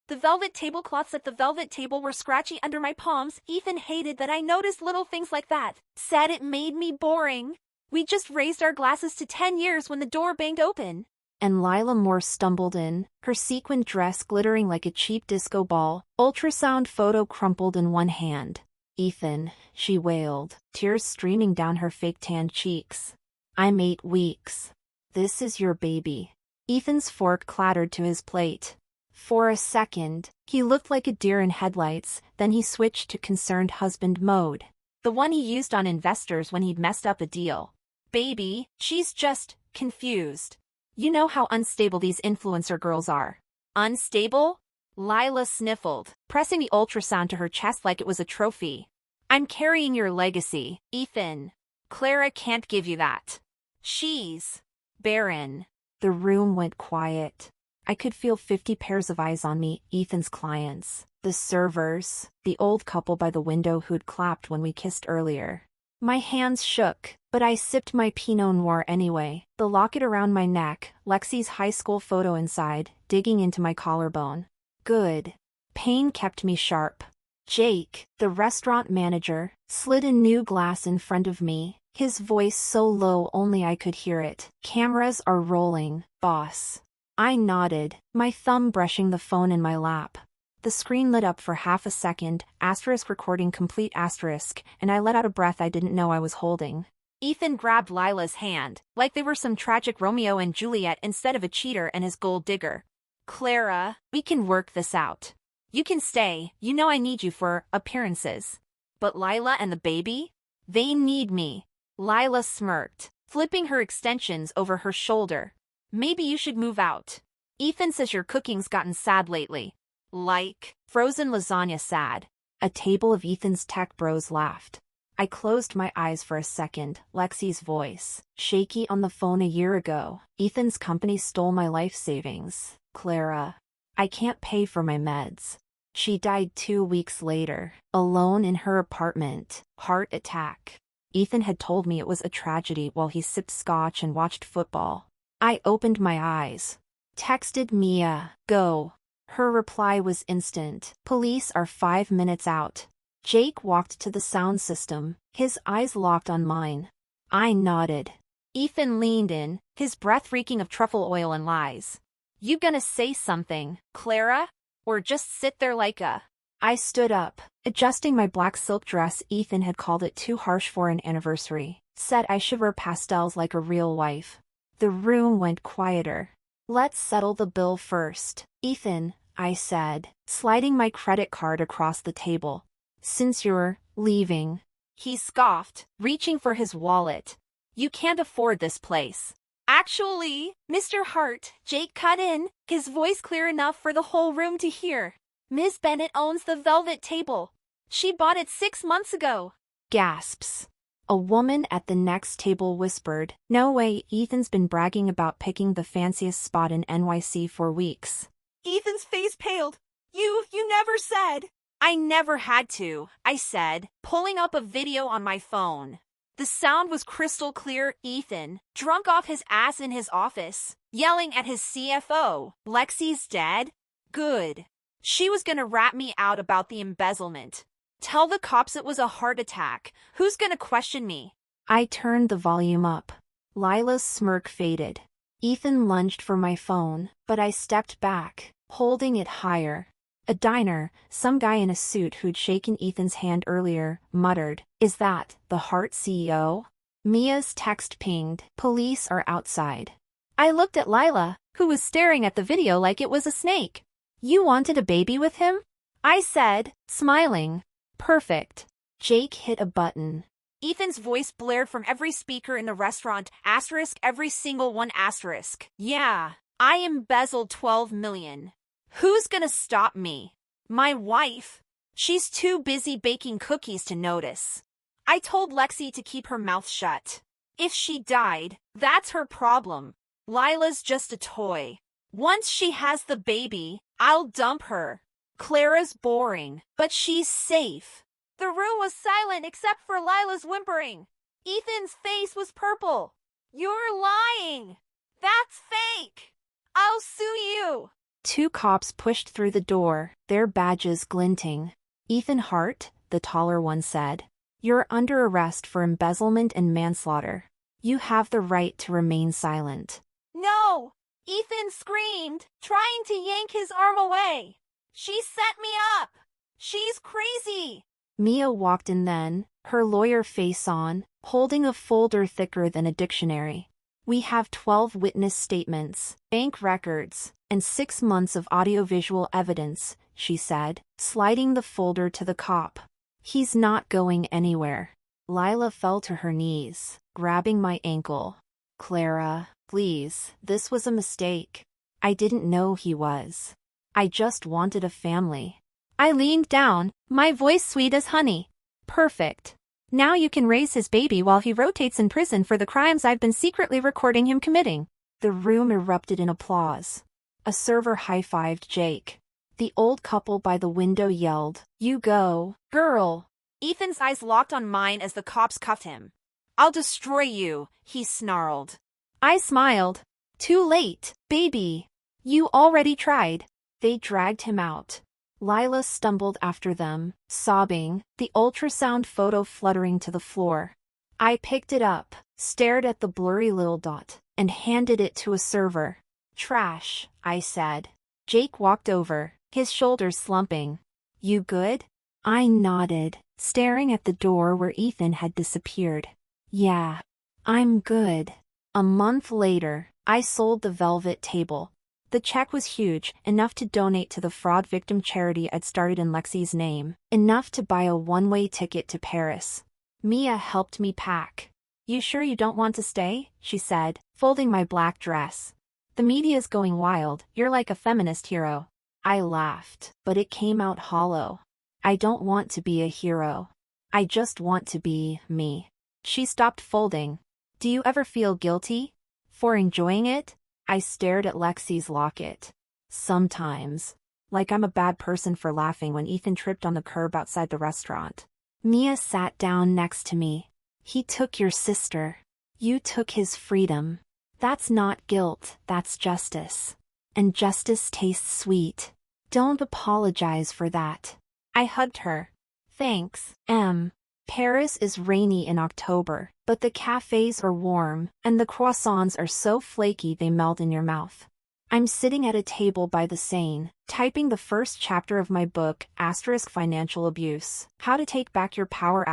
The velvet tablecloths at the velvet table were scratchy under my palms. Ethan hated that I noticed little things like that. Said it made me boring. We just raised our glasses to 10 years when the door banged open. And Lila Moore stumbled in, her sequined dress glittering like a cheap disco ball, ultrasound photo crumpled in one hand. Ethan, she wailed, tears streaming down her fake tanned cheeks. I'm 8 weeks. This is your baby. Ethan's fork clattered to his plate. For a second, he looked like a deer in headlights, then he switched to concerned husband mode. The one he used on investors when he'd messed up a deal. Baby, she's just confused. You know how unstable these influencer girls are. Unstable? Lila sniffled, pressing the ultrasound to her chest like it was a trophy. I'm carrying your legacy, Ethan. Clara can't give you that. She's barren. The room went quiet. I could feel 50 pairs of eyes on me, Ethan's clients, the servers, the old couple by the window who'd clapped when we kissed earlier. My hands shook, but I sipped my Pinot Noir anyway, the locket around my neck, Lexi's high school photo inside, digging into my collarbone. Good. Pain kept me sharp. Jake, the restaurant manager, slid a new glass in front of me, his voice so low only I could hear it. Cameras are rolling, boss. I nodded, my thumb brushing the phone in my lap. The screen lit up for half a second, asterisk recording complete asterisk, and I let out a breath I didn't know I was holding. Ethan grabbed Lila's hand, like they were some tragic Romeo and Juliet instead of a cheater and his gold digger. Clara, we can work this out. You can stay, you know I need you for appearances. But Lila and the baby? They need me. Lila smirked, flipping her extensions over her shoulder. Maybe you should move out. Ethan says your cooking's gotten sad lately. Like frozen lasagna sad. A table of Ethan's tech bros laughed. I closed my eyes for a second, Lexi's voice, shaky on the phone a year ago. Ethan's company stole my life savings. Clara. I can't pay for my meds. She died 2 weeks later, alone in her apartment, heart attack. Ethan had told me it was a tragedy while he sipped scotch and watched football. I opened my eyes. Texted Mia, go. Her reply was instant. Police are 5 minutes out. Jake walked to the sound system, his eyes locked on mine. I nodded. Ethan leaned in, his breath reeking of truffle oil and lies. You gonna say something, Clara? Or just sit there like a... I stood up, adjusting my black silk dress. Ethan had called it too harsh for an anniversary. Said I should wear pastels like a real wife. The room went quieter. Let's settle the bill first, Ethan, I said, sliding my credit card across the table. Since you're leaving. He scoffed, reaching for his wallet. You can't afford this place. Actually, Mr. Hart, Jake cut in, his voice clear enough for the whole room to hear. Ms. Bennett owns the velvet table. She bought it 6 months ago. Gasps. A woman at the next table whispered, no way, Ethan's been bragging about picking the fanciest spot in NYC for weeks. Ethan's face paled. You never said. I never had to, I said, pulling up a video on my phone. The sound was crystal clear. Ethan, drunk off his ass in his office, yelling at his CFO, Lexi's dead? Good. She was gonna rat me out about the embezzlement. Tell the cops it was a heart attack. Who's gonna question me? I turned the volume up. Lila's smirk faded. Ethan lunged for my phone, but I stepped back, holding it higher. A diner, some guy in a suit who'd shaken Ethan's hand earlier, muttered, Is that the Hart CEO? Mia's text pinged, police are outside. I looked at Lila, who was staring at the video like it was a snake. You wanted a baby with him? I said, smiling. Perfect. Jake hit a button. Ethan's voice blared from every speaker in the restaurant, asterisk every single one asterisk. Yeah, I embezzled 12 million. Who's gonna stop me? My wife. She's too busy baking cookies to notice. I told Lexi to keep her mouth shut. If she died, that's her problem. Lila's just a toy. Once she has the baby, I'll dump her. Clara's boring, but she's safe. The room was silent except for Lila's whimpering. Ethan's face was purple. You're lying. That's fake. I'll sue you. 2 cops pushed through the door, their badges glinting. Ethan Hart, the taller one said. You're under arrest for embezzlement and manslaughter. You have the right to remain silent. No! Ethan screamed, trying to yank his arm away. She set me up! She's crazy! Mia walked in then, her lawyer face on, holding a folder thicker than a dictionary. We have 12 witness statements, bank records, and 6 months of audiovisual evidence, she said, sliding the folder to the cop. He's not going anywhere. Lila fell to her knees, grabbing my ankle. Clara, please, this was a mistake. I didn't know he was. I just wanted a family. I leaned down, my voice sweet as honey. Perfect. Now you can raise his baby while he rotates in prison for the crimes I've been secretly recording him committing. The room erupted in applause. A server high-fived Jake. The old couple by the window yelled, "You go, girl!" Ethan's eyes locked on mine as the cops cuffed him. "I'll destroy you," he snarled. I smiled. "Too late, baby. You already tried." They dragged him out. Lila stumbled after them, sobbing, the ultrasound photo fluttering to the floor. I picked it up, stared at the blurry little dot, and handed it to a server. "Trash," I said. Jake walked over, his shoulders slumping. "You good?" I nodded, staring at the door where Ethan had disappeared. "Yeah, I'm good." A month later, I sold the Velvet Table. The check was huge, enough to donate to the fraud victim charity I'd started in Lexi's name, enough to buy a one-way ticket to Paris. Mia helped me pack. "You sure you don't want to stay?" she said, folding my black dress. "The media's going wild, you're like a feminist hero." I laughed, but it came out hollow. I don't want to be a hero. I just want to be me. She stopped folding. "Do you ever feel guilty for enjoying it?" I stared at Lexi's locket. "Sometimes. Like I'm a bad person for laughing when Ethan tripped on the curb outside the restaurant." Mia sat down next to me. "He took your sister. You took his freedom. That's not guilt, that's justice. And justice tastes sweet. Don't apologize for that." I hugged her. "Thanks, Em. Paris is rainy in October, but the cafes are warm, and the croissants are so flaky they melt in your mouth." I'm sitting at a table by the Seine, typing the first chapter of my book, Financial Abuse. How to Take Back Your Power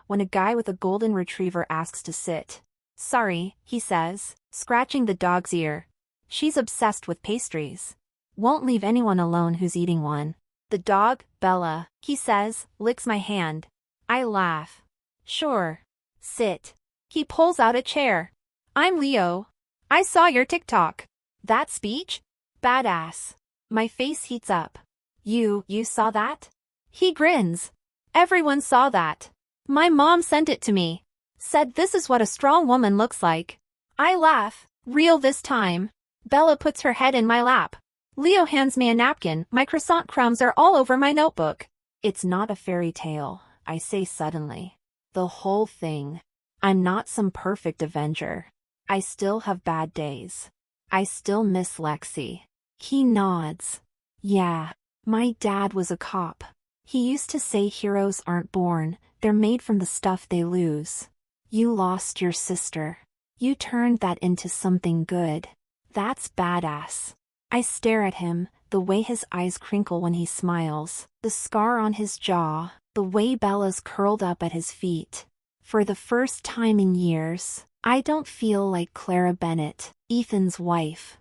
when a guy with a golden retriever asks to sit. "Sorry," he says, scratching the dog's ear. "She's obsessed with pastries. Won't leave anyone alone who's eating one." "The dog, Bella," he says, licks my hand. I laugh. "Sure. Sit." He pulls out a chair. "I'm Leo. I saw your TikTok. That speech? Badass." My face heats up. You saw that?" He grins. "Everyone saw that. My mom sent it to me. Said this is what a strong woman looks like." I laugh. Real this time. Bella puts her head in my lap. Leo hands me a napkin. My croissant crumbs are all over my notebook. "It's not a fairy tale," I say suddenly. "The whole thing. I'm not some perfect avenger. I still have bad days. I still miss Lexi." He nods. "Yeah, my dad was a cop. He used to say heroes aren't born, they're made from the stuff they lose. You lost your sister. You turned that into something good. That's badass." I stare at him, the way his eyes crinkle when he smiles, the scar on his jaw, the way Bella's curled up at his feet. For the first time in years, I don't feel like Clara Bennett, Ethan's wife.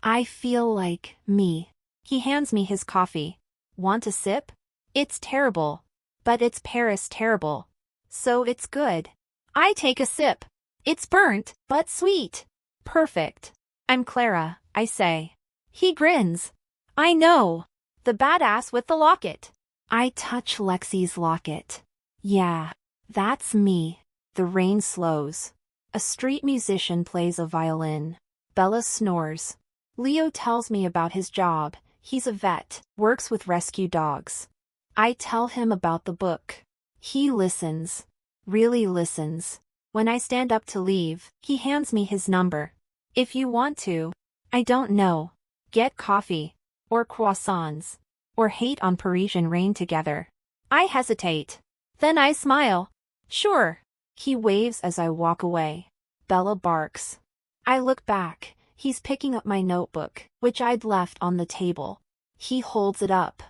I feel like me. He hands me his coffee. "Want a sip?" It's terrible. But it's Paris terrible. So it's good. I take a sip. It's burnt, but sweet. Perfect. "I'm Clara," I say. He grins. "I know. The badass with the locket." I touch Lexi's locket. "Yeah, that's me." The rain slows. A street musician plays a violin. Bella snores. Leo tells me about his job. He's a vet, works with rescue dogs. I tell him about the book. He listens. Really listens. When I stand up to leave, he hands me his number. "If you want to." "I don't know. Get coffee." Or croissants. Or hate on Parisian rain together. I hesitate. Then I smile. Sure. He waves as I walk away. Bella barks. I look back. He's picking up my notebook, which I'd left on the table. He holds it up.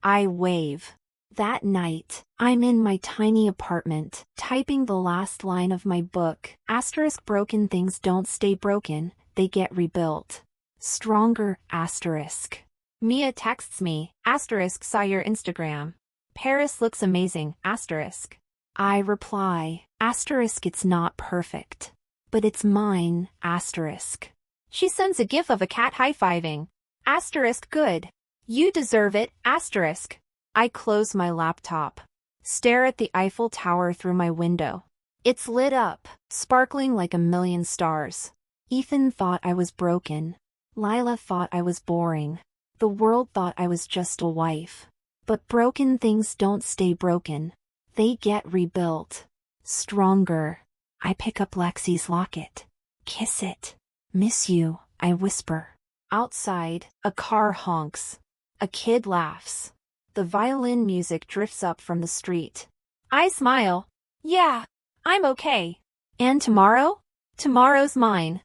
I wave. That night, I'm in my tiny apartment, typing the last line of my book. Asterisk broken things don't stay broken, they get rebuilt. Stronger, asterisk. Mia texts me, asterisk saw your Instagram. Paris looks amazing, asterisk. I reply, asterisk it's not perfect. But it's mine, asterisk. She sends a gif of a cat high-fiving. Asterisk good. You deserve it, asterisk. I close my laptop. Stare at the Eiffel Tower through my window. It's lit up, sparkling like a million stars. Ethan thought I was broken. Lila thought I was boring. The world thought I was just a wife. But broken things don't stay broken. They get rebuilt. Stronger. I pick up Lexi's locket. Kiss it. Miss you, I whisper. Outside, a car honks. A kid laughs. The violin music drifts up from the street. I smile. Yeah, I'm okay. And tomorrow? Tomorrow's mine.